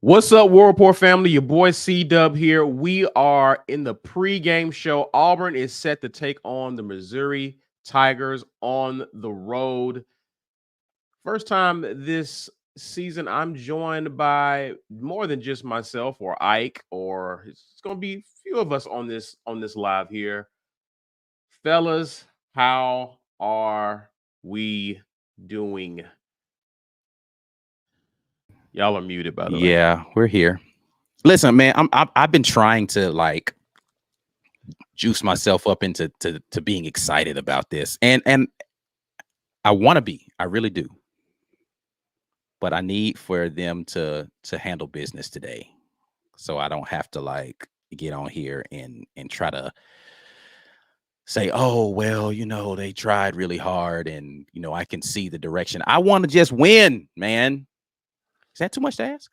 What's up, World Report family? Your boy C Dub here. We are in the pregame show. Auburn is set to take on the Missouri Tigers on the road. First time this season, I'm joined by more than just myself or Ike, or it's going to be a few of us on this live here. Fellas, how are we doing? Y'all are muted, by the way. Yeah, we're here. Listen, man, I've been trying to like juice myself up into to being excited about this, and I want to be, I really do, but I need for them to handle business today, so I don't have to like get on here and try to say, oh well, they tried really hard, and I can see the direction. I want to just win, man. Is that too much to ask?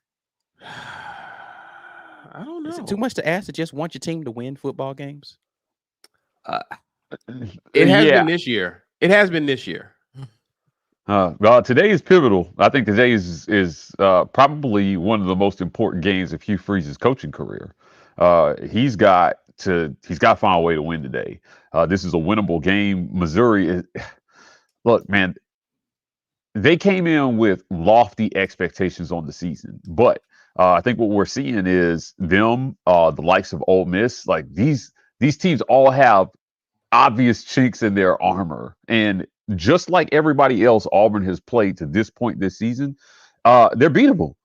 I don't know. Is it too much to ask to just want your team to win football games? Uh, it has been this year. It has been this year. Well, today is pivotal. I think today is probably one of the most important games of Hugh Freeze's coaching career. He's got to find a way to win today. This is a winnable game. Missouri look, man, they came in with lofty expectations on the season, but I think what we're seeing is them, the likes of Ole Miss, like these teams all have obvious chinks in their armor. And just like everybody else Auburn has played to this point this season, they're beatable.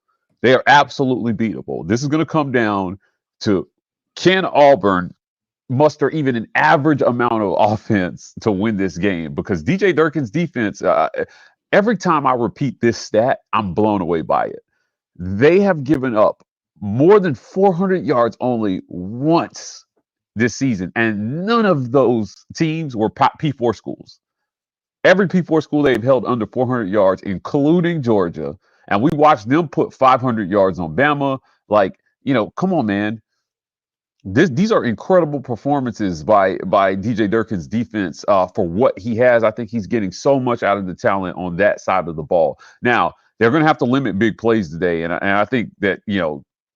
They are absolutely beatable. This is going to come down to, can Auburn muster even an average amount of offense to win this game? Because DJ Durkin's defense, every time I repeat this stat, I'm blown away by it. They have given up more than 400 yards only once this season, and none of those teams were P4 schools. Every P4 school they've held under 400 yards, including Georgia, and we watched them put 500 yards on Bama. Like, come on, man. These are incredible performances by DJ Durkin's defense for what he has. I think he's getting so much out of the talent on that side of the ball. Now, they're going to have to limit big plays today, and I think that,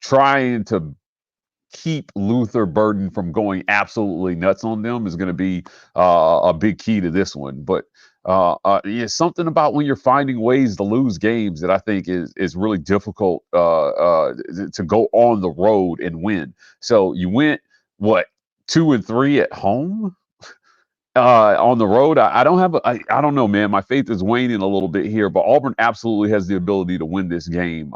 trying to keep Luther Burden from going absolutely nuts on them is going to be a big key to this one. But it's something about when you're finding ways to lose games that I think is really difficult to go on the road and win. So you went 2-3 at home. On the road, I don't know, man. My faith is waning a little bit here, but Auburn absolutely has the ability to win this game.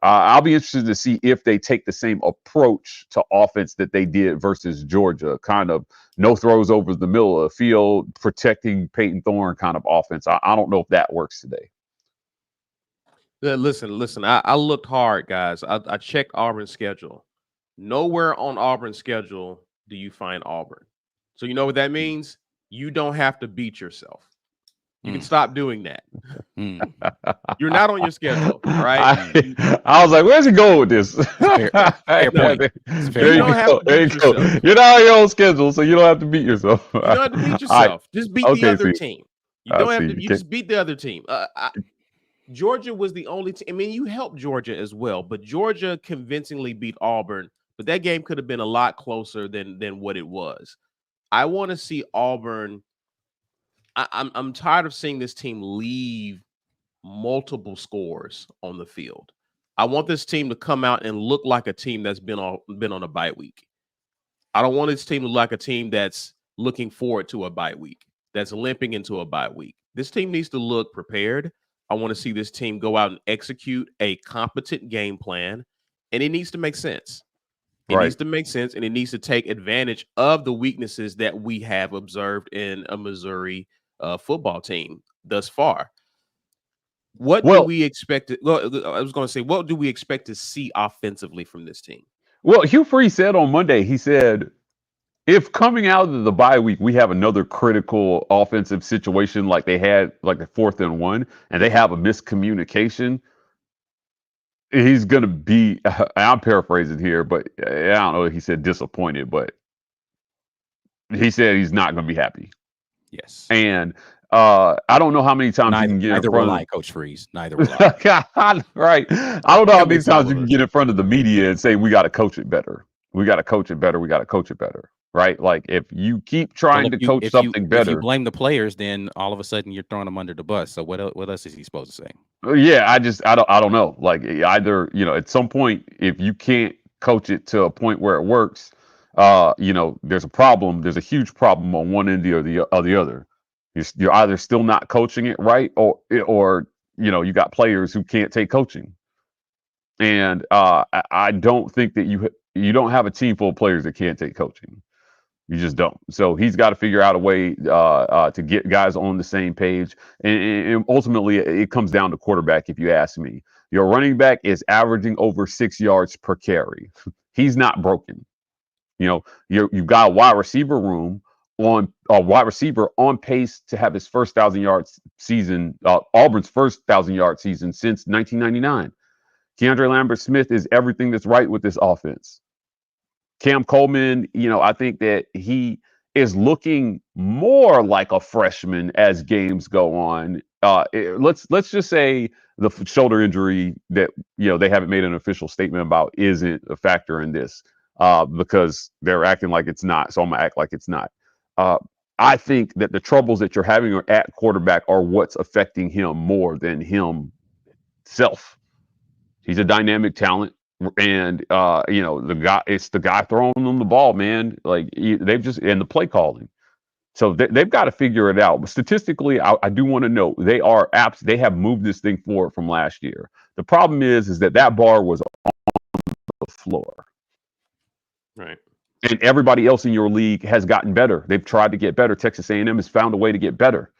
I'll be interested to see if they take the same approach to offense that they did versus Georgia, kind of no throws over the middle of the field, protecting Peyton Thorne kind of offense. I don't know if that works today. Listen. I looked hard, guys. I checked Auburn's schedule. Nowhere on Auburn's schedule do you find Auburn. So you know what that means? You don't have to beat yourself. You can stop doing that. You're not on your schedule, right? I was like, where's he going with this? Fair point. There you go. You're not on your own schedule, so you don't have to beat yourself. You don't have to beat yourself. Just beat the other team. You don't have to. You just beat the other team. Georgia was the only team. I mean, you helped Georgia as well, but Georgia convincingly beat Auburn. But that game could have been a lot closer than what it was. I want to see Auburn. I'm tired of seeing this team leave multiple scores on the field. I want this team to come out and look like a team that's been on a bye week. I don't want this team to look like a team that's looking forward to a bye week, that's limping into a bye week. This team needs to look prepared. I want to see this team go out and execute a competent game plan, and it needs to make sense. It needs to make sense, and it needs to take advantage of the weaknesses that we have observed in a Missouri football team thus far. What do we expect? I was going to say, what do we expect to see offensively from this team? Well, Hugh Freeze said on Monday, he said, if coming out of the bye week, we have another critical offensive situation like they had, like the 4th and 1, and they have a miscommunication, he's going to be, I'm paraphrasing here, but I don't know if he said disappointed, but he said he's not going to be happy. Yes. And I don't know how many times you can get in front of Coach Freeze. Neither will I. Right. I don't know how many times you can get in front of the media and say we got to coach it better. We got to coach it better. We got to coach it better. Right? Like if you keep trying to coach something better, if you blame the players, then all of a sudden you're throwing them under the bus. So what else is he supposed to say? Yeah, I don't know. Like either, at some point, if you can't coach it to a point where it works, there's a problem. There's a huge problem on one end or the other. You're either still not coaching it right, or you got players who can't take coaching. And I don't think that you don't have a team full of players that can't take coaching. You just don't. So he's got to figure out a way to get guys on the same page. And ultimately, it comes down to quarterback, if you ask me. Your running back is averaging over 6 yards per carry. He's not broken. You've got a wide receiver on pace to have his first 1,000-yard season, Auburn's first 1,000-yard season since 1999. Keandre Lambert-Smith is everything that's right with this offense. Cam Coleman, I think that he is looking more like a freshman as games go on. Let's just say the shoulder injury that they haven't made an official statement about isn't a factor in this because they're acting like it's not. So I'm gonna act like it's not. I think that the troubles that you're having at quarterback are what's affecting him more than himself. He's a dynamic talent. And it's the guy throwing them the ball, man. Like they've just and the play calling, so they've got to figure it out. But statistically, I do want to note they have moved this thing forward from last year. The problem is that bar was on the floor, right? And everybody else in your league has gotten better. They've tried to get better. Texas A&M has found a way to get better.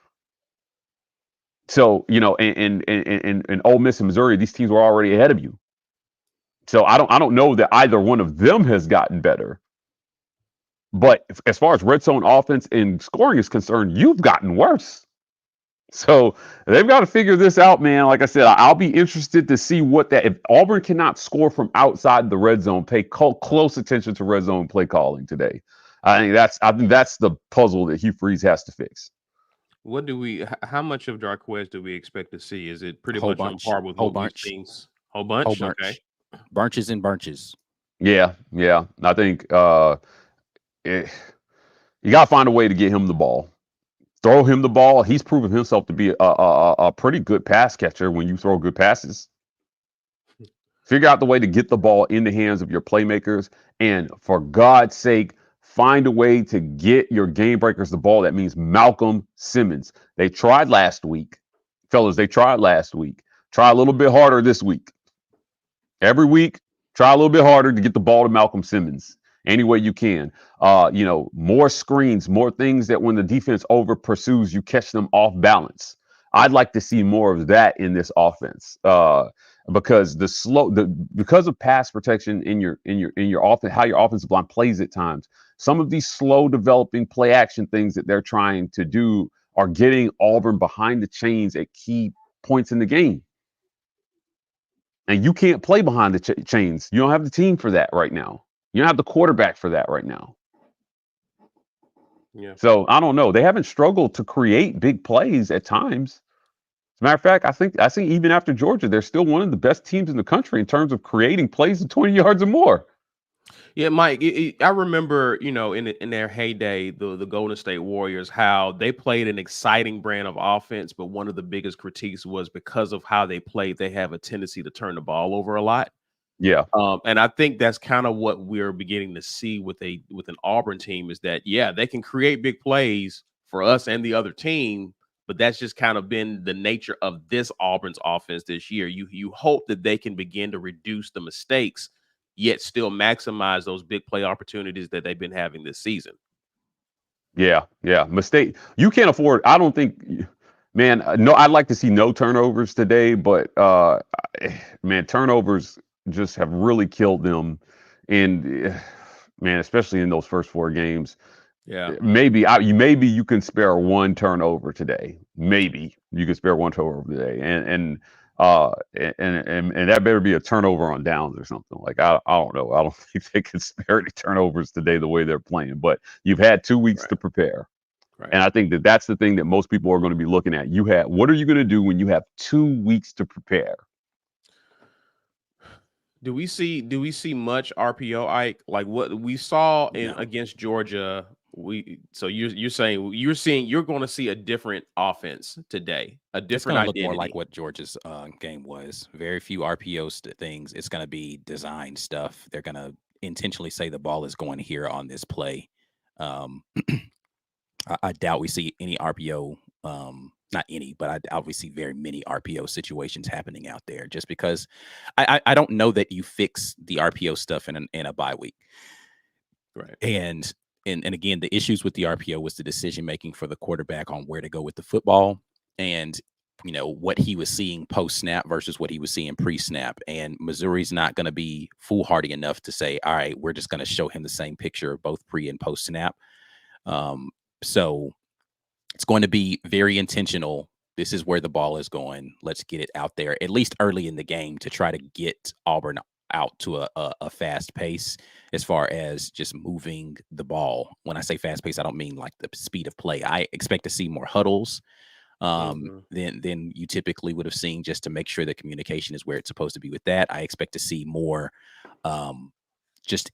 So in Ole Miss and Missouri, these teams were already ahead of you. So I don't know that either one of them has gotten better. But as far as red zone offense and scoring is concerned, you've gotten worse. So they've got to figure this out, man. Like I said, I'll be interested to see if Auburn cannot score from outside the red zone, pay close attention to red zone play calling today. I think that's the puzzle that Hugh Freeze has to fix. How much of Darquez do we expect to see? Is it pretty much on par with what we've seen? Whole bunch? Okay. Bunches and bunches. Yeah. I think you got to find a way to get him the ball. Throw him the ball. He's proven himself to be a pretty good pass catcher when you throw good passes. Figure out the way to get the ball in the hands of your playmakers. And for God's sake, find a way to get your game breakers the ball. That means Malcolm Simmons. They tried last week. Fellas, they tried last week. Try a little bit harder this week. Every week, try a little bit harder to get the ball to Malcolm Simmons any way you can. More screens, more things that when the defense over pursues, you catch them off balance. I'd like to see more of that in this offense because because of pass protection in your offense, how your offensive line plays at times. Some of these slow developing play action things that they're trying to do are getting Auburn behind the chains at key points in the game. And you can't play behind the chains. You don't have the team for that right now. You don't have the quarterback for that right now. Yeah. So I don't know. They haven't struggled to create big plays at times. As a matter of fact, I think even after Georgia, they're still one of the best teams in the country in terms of creating plays of 20 yards or more. Yeah, Mike, I remember, in their heyday, the Golden State Warriors, how they played an exciting brand of offense, but one of the biggest critiques was because of how they played, they have a tendency to turn the ball over a lot. Yeah. And I think that's kind of what we're beginning to see with an Auburn team is that, yeah, they can create big plays for us and the other team, but that's just kind of been the nature of this Auburn's offense this year. You hope that they can begin to reduce the mistakes, yet still maximize those big play opportunities that they've been having this season. Yeah. Mistake. You can't afford. I don't think, man. No, I'd like to see no turnovers today, but man, turnovers just have really killed them. And man, especially in those first 4 games. Yeah. Maybe you can spare one turnover today. Maybe you can spare one turnover today, and that better be a turnover on downs or something. Like I don't know. I don't think they can spare any turnovers today the way they're playing. But you've had 2 weeks to prepare. Right. And I think that that's the thing that most people are going to be looking at. What are you going to do when you have 2 weeks to prepare? Do we see much RPO, Ike? Like what we saw No. against Georgia? You're saying you're going to see a different offense today, a It's different going to look identity. more like what Georgia's game was. Very few RPO things. It's going to be design stuff. They're going to intentionally say the ball is going here on this play. I doubt we see any RPO. Not any, but I doubt we see very many RPO situations happening out there. Just because I don't know that you fix the RPO stuff in a bye week. Right. And again, the issues with the RPO was the decision making for the quarterback on where to go with the football, and what he was seeing post snap versus what he was seeing pre snap. And Missouri's not going to be foolhardy enough to say, all right, we're just going to show him the same picture both pre and post snap. So it's going to be very intentional. This is where the ball is going. Let's get it out there, at least early in the game, to try to get Auburn out to a fast pace as far as just moving the ball. When I say fast pace, I don't mean like the speed of play. I expect to see more huddles than you typically would have seen, just to make sure the communication is where it's supposed to be with that. I expect to see more just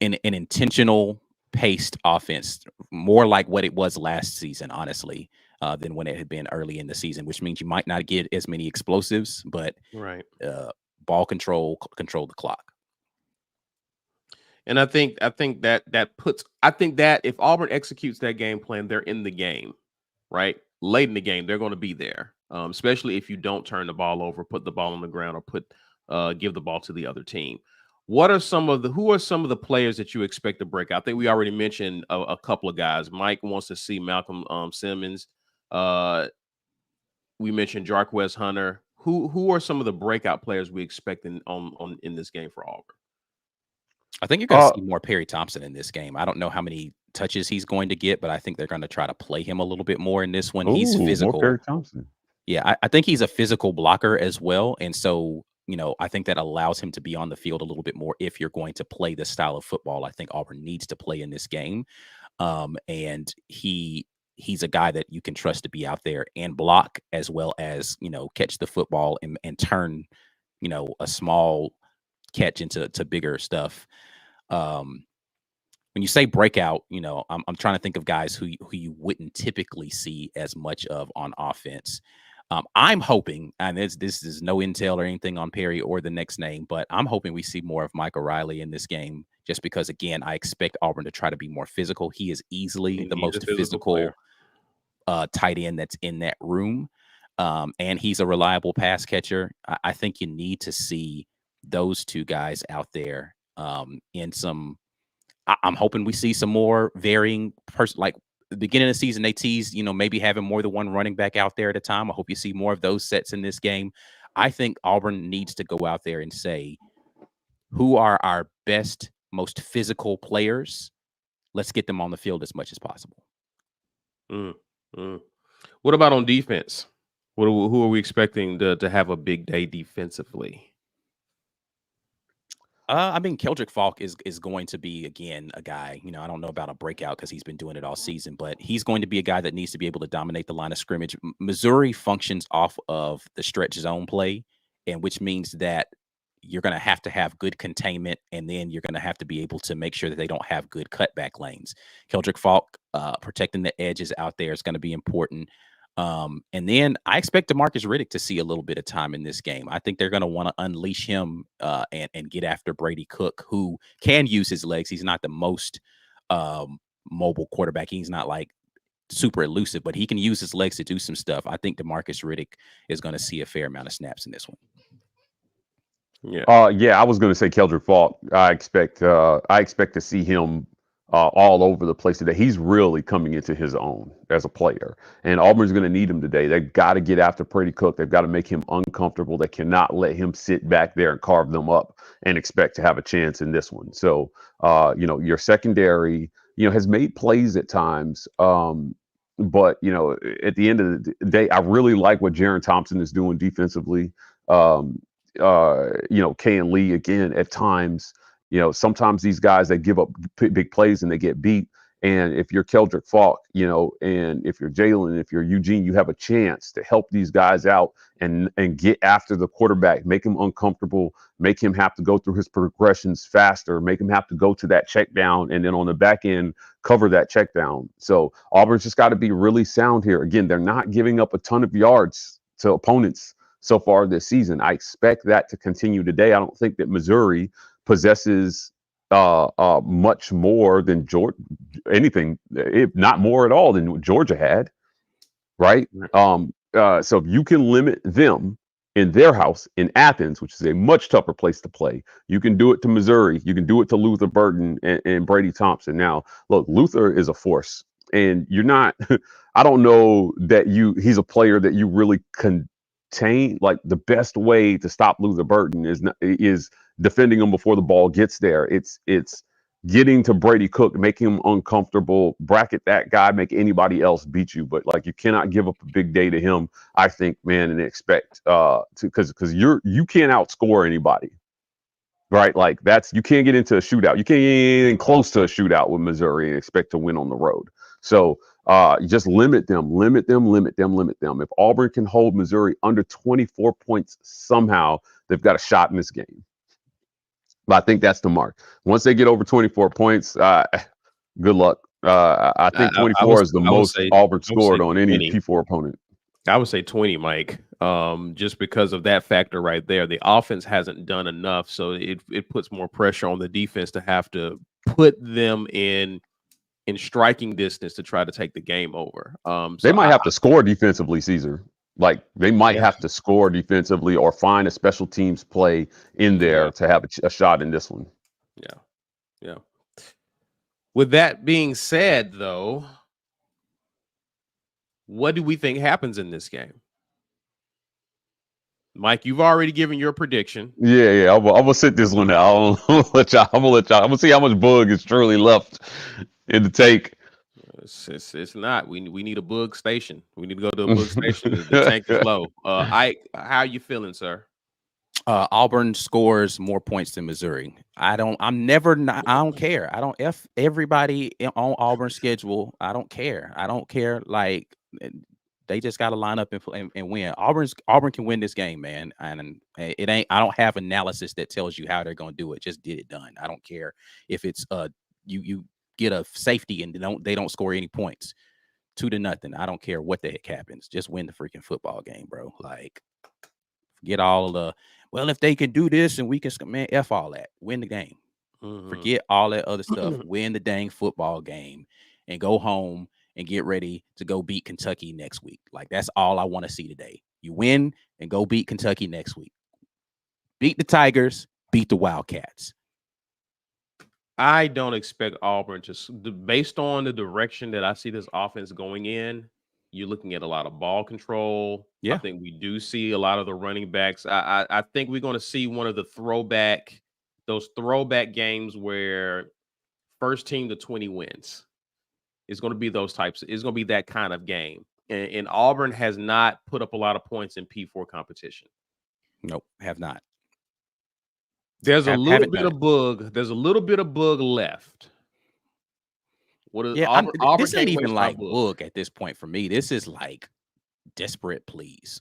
an intentional paced offense, more like what it was last season, honestly, than when it had been early in the season, which means you might not get as many explosives, but Right. Ball control the clock. And I think that if Auburn executes that game plan, they're in the game, right? Late in the game, they're going to be there. Especially if you don't turn the ball over, put the ball on the ground, or give the ball to the other team. Who are some of the players that you expect to break out? I think we already mentioned a couple of guys. Mike wants to see Malcolm Simmons. We mentioned Jarquez Hunter. Who are some of the breakout players we expect in this game for Auburn? I think you're going to see more Perry Thompson in this game. I don't know how many touches he's going to get, but I think they're going to try to play him a little bit more in this one. He's physical. More Perry Thompson. Yeah, I think he's a physical blocker as well. And so, I think that allows him to be on the field a little bit more if you're going to play the style of football I think Auburn needs to play in this game. And he's a guy that you can trust to be out there and block, as well as, catch the football and turn, a small catch into bigger stuff. When you say breakout, I'm trying to think of guys who you wouldn't typically see as much of on offense. I'm hoping, and this is no intel or anything on Perry or the next name, but I'm hoping we see more of Mike O'Reilly in this game, just because, again, I expect Auburn to try to be more physical. He is easily the most physical tight end that's in that room. And he's a reliable pass catcher. I think you need to see those two guys out there in some. I'm hoping we see some more varying like the beginning of the season. They teased, maybe having more than one running back out there at a time. I hope you see more of those sets in this game. I think Auburn needs to go out there and say, who are our best, most physical players? Let's get them on the field as much as possible. What about on defense? Who are we expecting to have a big day defensively? Keldrick Falk is going to be, again, a guy, I don't know about a breakout because he's been doing it all season, but he's going to be a guy that needs to be able to dominate the line of scrimmage. Missouri functions off of the stretch zone play, and which means that you're going to have good containment, and then you're going to have to be able to make sure that they don't have good cutback lanes. Keldrick Falk protecting the edges out there is going to be important. And then I expect DeMarcus Riddick to see a little bit of time in this game. I think they're going to want to unleash him and get after Brady Cook, who can use his legs. He's not the most mobile quarterback. He's not like super elusive, but he can use his legs to do some stuff. I think DeMarcus Riddick is going to see a fair amount of snaps in this one. Yeah. I was going to say Keldrick Falk. I expect to see him all over the place today. He's really coming into his own as a player, and Auburn's going to need him today. They've got to get after Brady Cook. They've got to make him uncomfortable. They cannot let him sit back there and carve them up and expect to have a chance in this one. So, your secondary, has made plays at times. But, at the end of the day, I really like what Jaron Thompson is doing defensively. Kayan Lee, again, at times, sometimes these guys, they give up big plays and they get beat. And if you're Keldrick Falk, and if you're Jalen, if you're Eugene, you have a chance to help these guys out and get after the quarterback, make him uncomfortable, make him have to go through his progressions faster, make him have to go to that check down, and then on the back end, cover that check down. So Auburn's just got to be really sound here. Again, they're not giving up a ton of yards to opponents so far this season. I expect that to continue today. I don't think that Missouri possesses much more than anything, if not more at all than Georgia had, right? So if you can limit them in their house in Athens, which is a much tougher place to play, you can do it to Missouri. You can do it to Luther Burden and Brady Thompson. Now, look, Luther is a force, and you're not. I don't know that he's a player that you really contain. Like, the best way to stop Luther Burden is defending him before the ball gets there. It's getting to Brady Cook, making him uncomfortable, bracket that guy, make anybody else beat you. But like, you cannot give up a big day to him, I think, man, and expect because you can't outscore anybody, right? Like, you can't get into a shootout. You can't get anything close to a shootout with Missouri and expect to win on the road. So you just limit them. If Auburn can hold Missouri under 24 points somehow, they've got a shot in this game. But I think that's the mark. Once they get over 24 points, good luck. I think 24 is the most Auburn scored on any P4 opponent. I would say 20, Mike, just because of that factor right there. The offense hasn't done enough, so it puts more pressure on the defense to have to put them in striking distance to try to take the game over. They might have to score defensively, Caesar. Like, they might have to score defensively or find a special teams play in there to have a shot in this one. Yeah. With that being said, though, what do we think happens in this game? Mike, you've already given your prediction. Yeah. I'm gonna sit this one out. I'm gonna see how much bug is truly left in the tank. It's not. We need a bug station. We need to go to a bug station. The tank is low. Ike, how are you feeling, sir? Auburn scores more points than Missouri. I don't care. I don't F everybody on Auburn's schedule. I don't care. Like, they just got to line up and win. Auburn can win this game, man. And it ain't. I don't have analysis that tells you how they're going to do it. Just get it done. I don't care if it's you get a safety and they don't score any points, 2-0. I don't care what the heck happens. Just win the freaking football game, bro. Like, forget all the, well, if they can do this and we can, man, F all that. Win the game. Forget all that other stuff. Win the dang football game and go home and get ready to go beat Kentucky next week. Like, that's all I want to see today. You win and go beat Kentucky next week. Beat the Tigers, beat the Wildcats. I don't expect Auburn to, based on the direction that I see this offense going in, you're looking at a lot of ball control. Yeah. I think we do see a lot of the running backs. I think we're going to see one of those throwback games where first team to 20 wins. It's going to be those types. It's going to be that kind of game. And Auburn has not put up a lot of points in P4 competition. Nope, have not. There's a little bit of bug. There's a little bit of bug left. What is Auburn? This ain't even like bug at this point for me. This is like desperate please.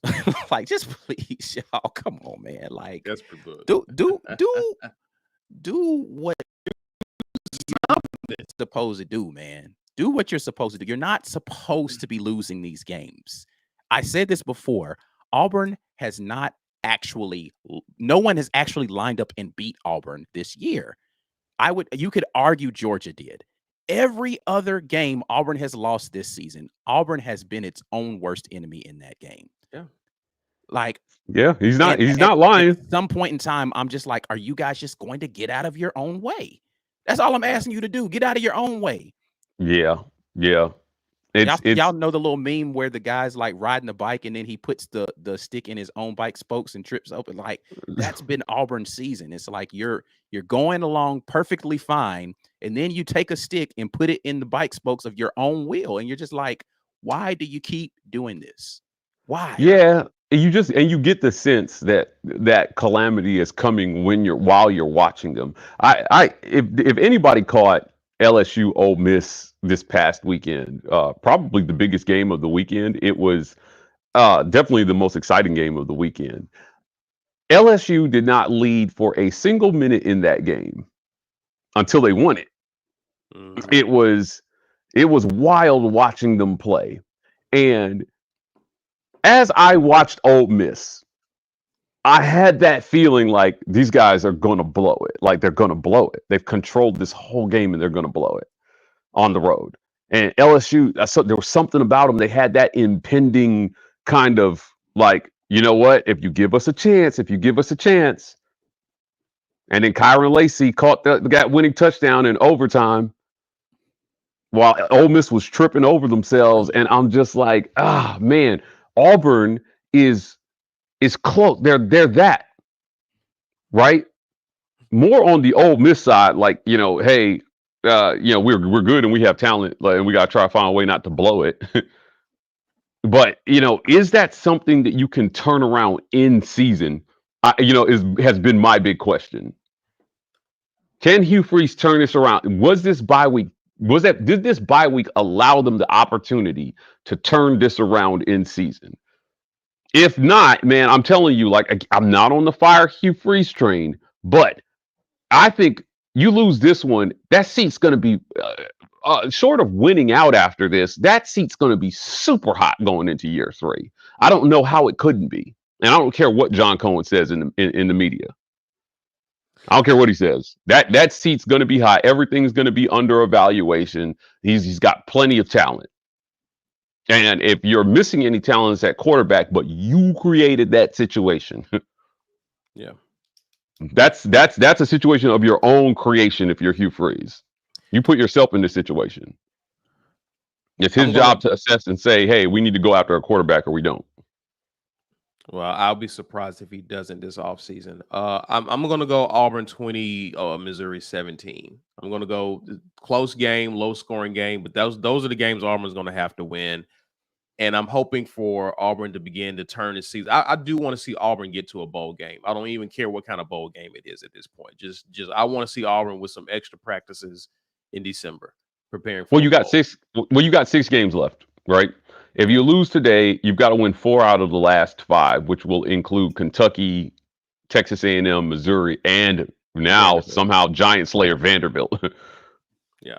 Like, just please, y'all. Come on, man. Like, desperate bug. Do what you're supposed to do, man. Do what you're supposed to do. You're not supposed to be losing these games. I said this before. Auburn has not no one has actually lined up and beat Auburn this year. You could argue Georgia did. Every other game Auburn has lost this season, Auburn has been its own worst enemy in that game. Yeah. Like, yeah, he's not lying. At some point in time, I'm just like, are you guys just going to get out of your own way? That's all I'm asking you to do. Get out of your own way. Yeah. Y'all know the little meme where the guy's like riding a bike and then he puts the stick in his own bike spokes and trips open. Like, that's been Auburn's season. It's like you're going along perfectly fine, and then you take a stick and put it in the bike spokes of your own wheel, and you're just like, why do you keep doing this? Why? Yeah, you get the sense that calamity is coming while you're watching them. If anybody caught LSU Ole Miss this past weekend. Probably the biggest game of the weekend. It was definitely the most exciting game of the weekend. LSU did not lead for a single minute in that game until they won it. Mm-hmm. It was wild watching them play. And as I watched Ole Miss, I had that feeling like these guys are going to blow it. Like they're going to blow it. They've controlled this whole game and they're going to blow it on the road. And LSU, there was something about them. They had that impending kind of like, you know what? If you give us a chance, And then Kyron Lacey caught that winning touchdown in overtime while Ole Miss was tripping over themselves. And I'm just like, man, Auburn is close. They're that, right? More on the Ole Miss side, like, hey, we're good and we have talent, and we got to try to find a way not to blow it. But, is that something that you can turn around in season? Has been my big question. Can Hugh Freeze turn this around? Did this bye week allow them the opportunity to turn this around in season? If not, man, I'm telling you, like, I'm not on the fire Hugh Freeze train, but I think you lose this one, that seat's going to be short of winning out after this. That seat's going to be super hot going into year 3. I don't know how it couldn't be, and I don't care what John Cohen says in the media. I don't care what he says. That seat's going to be high. Everything's going to be under evaluation. He's got plenty of talent. And if you're missing any talents at quarterback, but you created that situation, yeah, that's a situation of your own creation. If you're Hugh Freeze, you put yourself in this situation. It's his job to assess and say, hey, we need to go after a quarterback or we don't. Well, I'll be surprised if he doesn't this offseason. I'm going to go Auburn 20, Missouri 17. I'm going to go close game, low scoring game, but those are the games Auburn's going to have to win. And I'm hoping for Auburn to begin to turn the season. I do want to see Auburn get to a bowl game. I don't even care what kind of bowl game it is at this point. Just I want to see Auburn with some extra practices in December preparing for. Well, you got 6 games left, right? If you lose today, you've got to win 4 out of the last 5, which will include Kentucky, Texas A&M, Missouri, and now somehow Giant Slayer Vanderbilt. Yeah.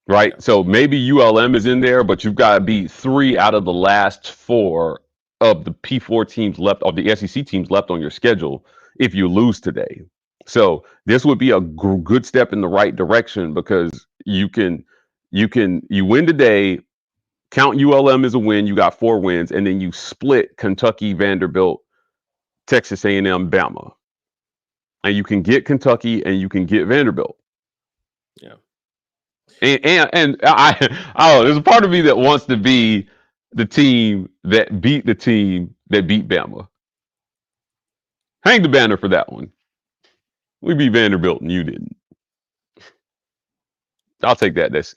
Right. Yeah. So maybe ULM is in there, but you've got to beat 3 out of the last 4 of the P4 teams left, of the SEC teams left on your schedule if you lose today. So this would be a good step in the right direction, because you win today, count ULM as a win, you got 4 wins, and then you split Kentucky, Vanderbilt, Texas A&M, Bama. And you can get Kentucky and you can get Vanderbilt. Yeah. And there's a part of me that wants to be the team that beat Bama. Hang the banner for that one. We beat Vanderbilt and you didn't. I'll take that this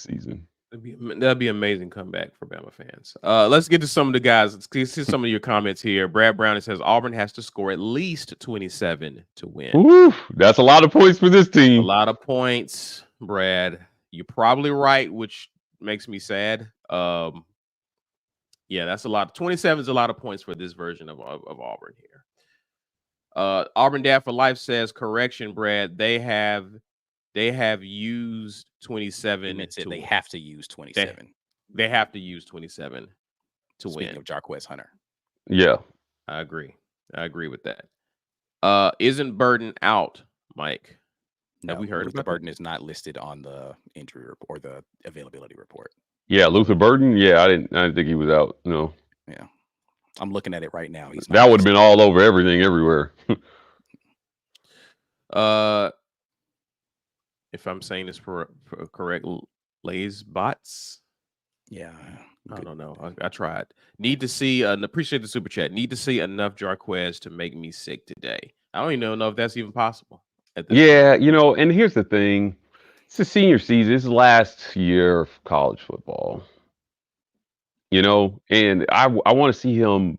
season. That'd be an amazing comeback for Bama fans. Let's get to some of the guys. Let's see some of your comments here. Brad Brown says Auburn has to score at least 27 to win. Ooh, that's a lot of points for this team. A lot of points, Brad. You're probably right, which makes me sad. Yeah, that's a lot. 27 is a lot of points for this version of Auburn here. Auburn Dad for Life says, correction, Brad. They have used 27. They have to use 27. They have to use 27 to Speaking win. Of Jarquez Hunter. Yeah. I agree with that. Isn't Burden out, Mike? No, have we heard Luther Burden is not listed on the injury report or the availability report. Yeah, Luther Burden. Yeah, I didn't think he was out. No. Yeah. I'm looking at it right now. That would have been all over everything everywhere. If I'm saying this correct, Lays Bots. Yeah. I don't know. I tried. Need to see, appreciate the super chat. Need to see enough Jarquez to make me sick today. I don't even know if that's even possible. Yeah, point. And here's the thing. It's the senior season. It's the last year of college football. And I want to see him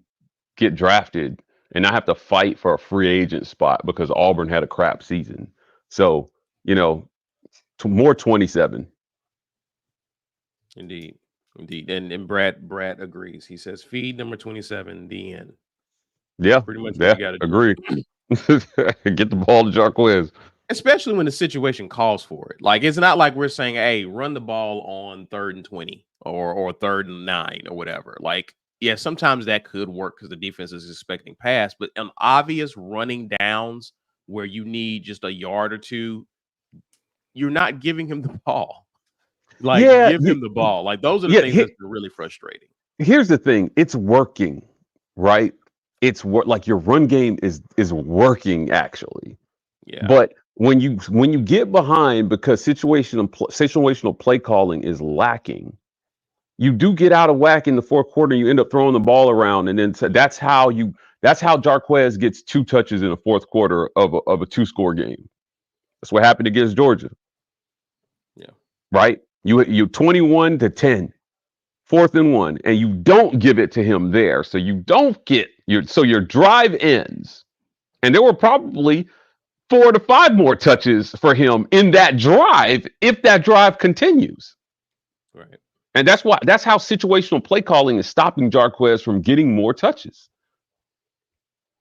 get drafted and not have to fight for a free agent spot because Auburn had a crap season. So, more 27. Indeed. And Brad agrees. He says feed number 27, the end. Yeah. Pretty much what you got to agree. Get the ball to Jarquez. Especially when the situation calls for it. Like, it's not like we're saying, hey, run the ball on 3rd and 20 or 3rd and 9 or whatever. Like, yeah, sometimes that could work because the defense is expecting pass, but on obvious running downs where you need just a yard or two, you're not giving him the ball. Like, give him the ball. Like, those are the things that's really frustrating. Here's the thing. It's working, right? It's like your run game is working actually. Yeah. But when you get behind because situational play calling is lacking, you do get out of whack in the fourth quarter. You end up throwing the ball around, and then that's how Jarquez gets 2 touches in the fourth quarter of a 2-score game. That's what happened against Georgia. Yeah. Right? You 21-10, 4th and 1, and you don't give it to him there. So you don't get your drive ends. And there were probably 4 to 5 more touches for him in that drive if that drive continues. Right. And that's how situational play calling is stopping Jarquez from getting more touches.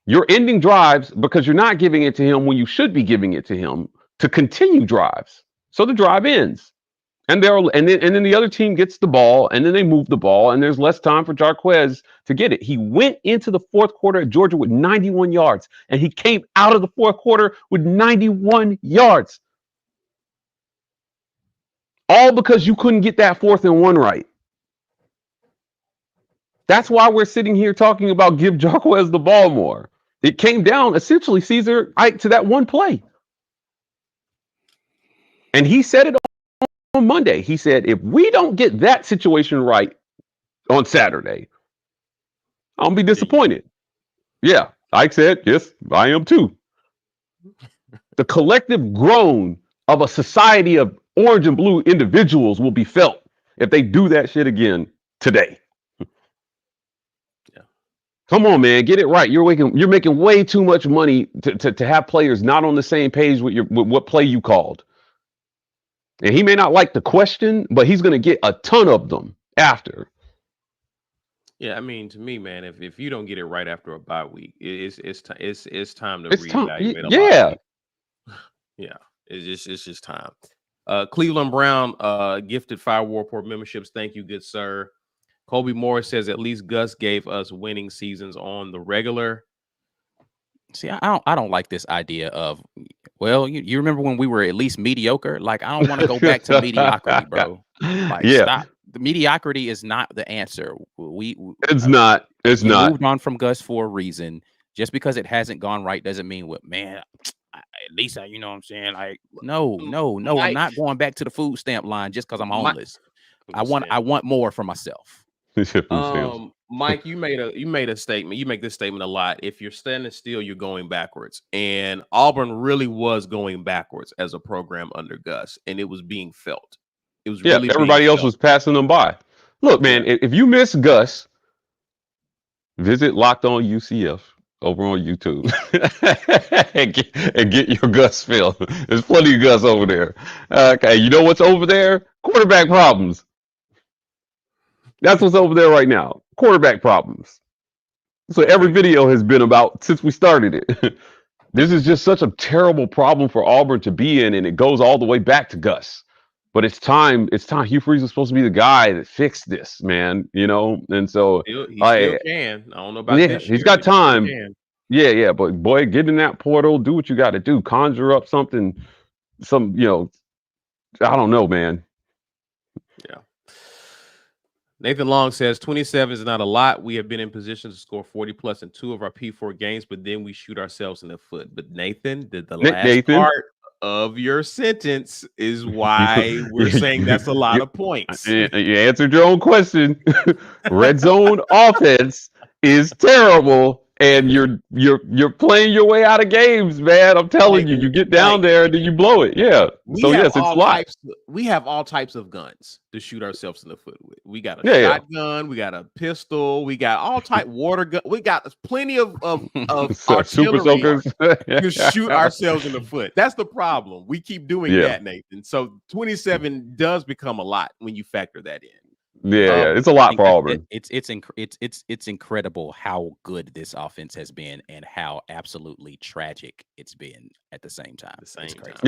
You're ending drives because you're not giving it to him when you should be giving it to him to continue drives. So the drive ends. And then the other team gets the ball, and then they move the ball, and there's less time for Jarquez to get it. He went into the fourth quarter at Georgia with 91 yards, and he came out of the fourth quarter with 91 yards. All because you couldn't get that 4th and 1 right. That's why we're sitting here talking about give Jarquez the ball more. It came down essentially, Caesar, to that one play. And he said it on Monday. He said, if we don't get that situation right on Saturday, I'll be disappointed. Yeah, Ike said, yes, I am too. The collective groan of a society of orange and blue individuals will be felt if they do that shit again today. Yeah. Come on, man, get it right. You're making way too much money to have players not on the same page with what play you called. And he may not like the question, but he's going to get a ton of them after. Yeah, I mean, to me, man, if you don't get it right after a bye week, it's time to It's time. reevaluate a lot. Yeah. Yeah, it's just time. Cleveland Brown gifted 5 Warport memberships. Thank you, good sir. Kobe Morris says at least Gus gave us winning seasons on the regular. See, I don't like this idea of, well, you remember when we were at least mediocre? Like, I don't want to go back to mediocrity, bro. Like, stop. The mediocrity is not the answer. It's not. Moved on from Gus for a reason. Just because it hasn't gone right doesn't mean at least you know what I'm saying? Like, no, I'm not going back to the food stamp line just because I'm homeless. I want more for myself. Mike, you made a statement. You make this statement a lot. If you're standing still, you're going backwards. And Auburn really was going backwards as a program under Gus, and it was being felt. It was really everybody else was passing them by. Look, man, if you miss Gus, visit Locked On UCF over on YouTube and get your Gus feel. There's plenty of Gus over there. Okay, you know what's over there? Quarterback problems. That's what's over there right now. Quarterback problems. So every video has been about since we started it. This is just such a terrible problem for Auburn to be in, and it goes all the way back to Gus. But it's time. Hugh Freeze is supposed to be the guy that fixed this, man. You know, and so he still can. I don't know about this year. He's got time. Yeah. But boy, get in that portal, do what you got to do, conjure up something. I don't know, man. Yeah. Nathan Long says 27 is not a lot. We have been in position to score 40 plus in 2 of our P4 games, but then we shoot ourselves in the foot. But Nathan, the last part of your sentence is why we're saying that's a lot of points. You answered your own question. Red zone offense is terrible. and you're playing your way out of games, man. I'm telling you, you get down there and then you blow it. Yeah. So yes, it's a lot. We have all types of guns to shoot ourselves in the foot with. We got a shotgun, we got a pistol, we got all type water gun. We got plenty of artillery to shoot ourselves in the foot. That's the problem. We keep doing that, Nathan. So 27 does become a lot when you factor that in. Yeah, it's a lot for Auburn. It's incredible how good this offense has been and how absolutely tragic it's been at the same time. It's crazy.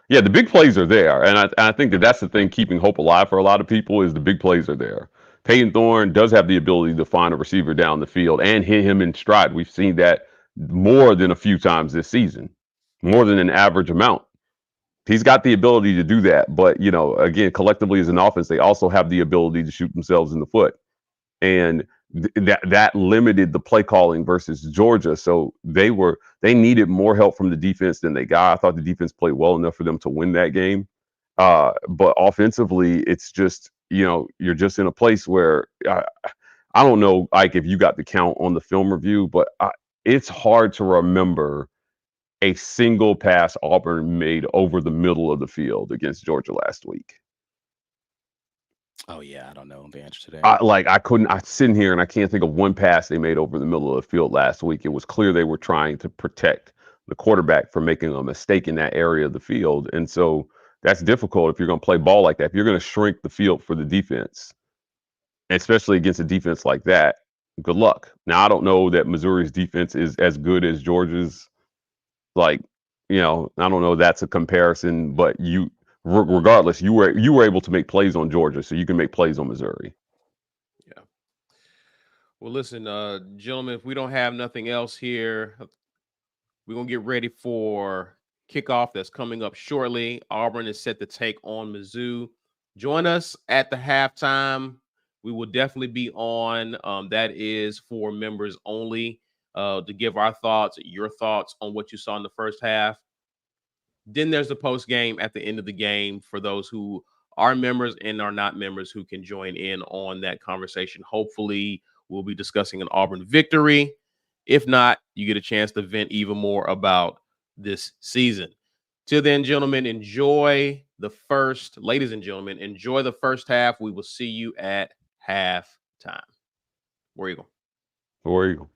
Yeah, the big plays are there, and I think that's the thing keeping hope alive for a lot of people is the big plays are there. Peyton Thorne does have the ability to find a receiver down the field and hit him in stride. We've seen that more than a few times this season, more than an average amount. He's got the ability to do that, but again, collectively as an offense, they also have the ability to shoot themselves in the foot, and that limited the play calling versus Georgia. So they needed more help from the defense than they got. I thought the defense played well enough for them to win that game, but offensively, it's just you're just in a place where I don't know, Ike, if you got the count on the film review, but it's hard to remember a single pass Auburn made over the middle of the field against Georgia last week. Oh yeah, I don't know the answer to that. I'm sitting here and I can't think of one pass they made over the middle of the field last week. It was clear they were trying to protect the quarterback from making a mistake in that area of the field. And so that's difficult if you're going to play ball like that. If you're going to shrink the field for the defense, especially against a defense like that, good luck. Now, I don't know that Missouri's defense is as good as Georgia's. I don't know that's a comparison, but regardless, you were able to make plays on Georgia, so you can make plays on Missouri. Yeah. Well, listen, gentlemen, if we don't have nothing else here, we're gonna get ready for kickoff that's coming up shortly. Auburn is set to take on Mizzou. Join us at the halftime. We will definitely be on. That is for members only. To give our thoughts, your thoughts on what you saw in the first half. Then there's the post game at the end of the game for those who are members and are not members who can join in on that conversation. Hopefully, we'll be discussing an Auburn victory. If not, you get a chance to vent even more about this season. Till then, gentlemen, ladies and gentlemen, enjoy the first half. We will see you at halftime. War Eagle. War Eagle.